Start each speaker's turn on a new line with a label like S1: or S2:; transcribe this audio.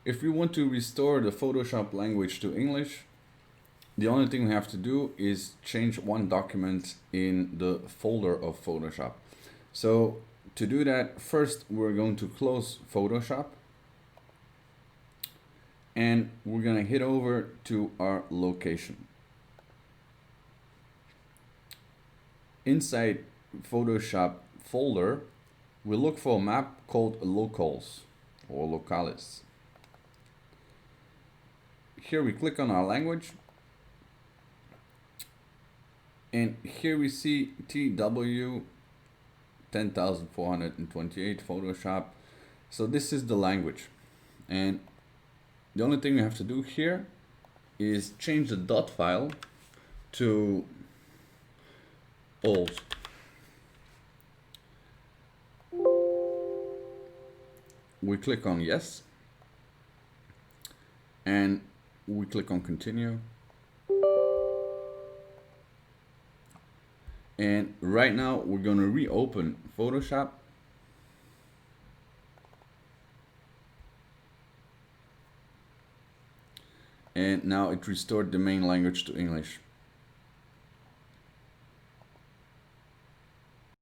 S1: If we want to restore the Photoshop language to English, the only thing we have to do is change one document in the folder of Photoshop. So to do that, first we're going to close Photoshop and we're going to head over to our location. Inside Photoshop folder, we look for a map called locals or localis. Here we click on our language, and here we see TW 10428 Photoshop. So this is the language, and the only thing we have to do here is change the dot file to old. We click on yes, and we click on continue. And right now we're going to reopen Photoshop. And now it restored the main language to English.